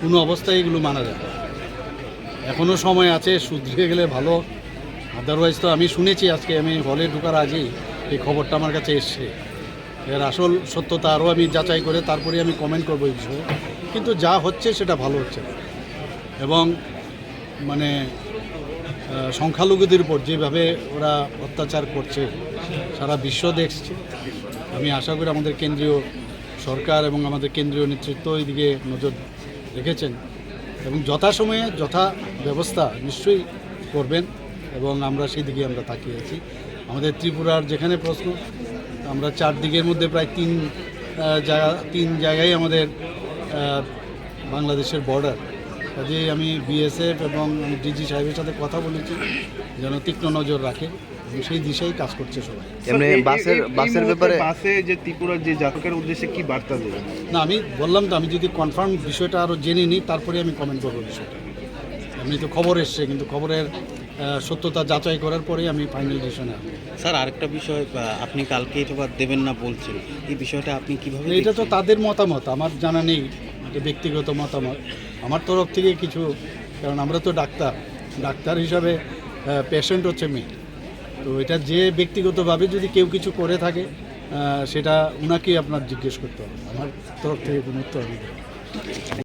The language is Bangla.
কোনো অবস্থায় এগুলো মানা যায় না। এখনও সময় আছে, শুধরে গেলে ভালো। আদারওয়াইজ তো আমি শুনেছি, আজকে আমি হলে ঢোকার আগেই এই খবরটা আমার কাছে এসছে। এর আসল সত্যতা আরও আমি যাচাই করে তারপরে আমি কমেন্ট করবো এই বিষয়ে। কিন্তু যা হচ্ছে সেটা ভালো হচ্ছে না। এবং মানে সংখ্যালঘুদের উপর যেভাবে ওরা অত্যাচার করছে সারা বিশ্ব দেখছে। আমি আশা করি আমাদের কেন্দ্রীয় সরকার এবং আমাদের কেন্দ্রীয় নেতৃত্ব এইদিকে নজর রেখেছেন এবং যথাসময়ে যথা ব্যবস্থা নিশ্চয়ই করবেন এবং আমরা সেই দিকে আমরা তাকিয়ে আছি। আমাদের ত্রিপুরার যেখানে প্রশ্ন, আমরা 4 দিকের মধ্যে প্রায় তিন জায়গায় আমাদের বাংলাদেশের বর্ডার। কাজেই আমি বিএসএফ এবং ডিজি সাহেবের সাথে কথা বলেছি যেন তীক্ষ্ণ নজর রাখে এবং সেই দিশেই কাজ করছে সবাই। এমনি বাসের ব্যাপারে বাসে যে ত্রিপুরার যে যাত্রীর উদ্দেশ্যে কি বার্তা দেবেন? না, আমি বললাম তো, আমি যদি কনফার্ম বিষয়টা আরও জেনে নিই তারপরে আমি কমেন্ট করবো বিষয়টা। এমনি তো খবর এসছে, কিন্তু খবরের সত্যতা যাচাই করার পরেই আমি ফাইনাল ডিসিশনে আসবো। স্যার, আরেকটা বিষয়, আপনি কালকে এটা দেবেন না বলছেন, এই বিষয়টা আপনি কিভাবে? এটা তো তাদের মতামত, আমার জানা নেই, এটা ব্যক্তিগত মতামত। আমার তরফ থেকে কিছু, কারণ আমরা তো ডাক্তার হিসাবে পেশেন্ট হচ্ছে মেয়ে, তো এটা যে ব্যক্তিগতভাবে যদি কেউ কিছু করে থাকে সেটা ওনাকেই আপনার জিজ্ঞেস করতে হবে। আমার তরফ থেকে কোনো উত্তর আমি দেব।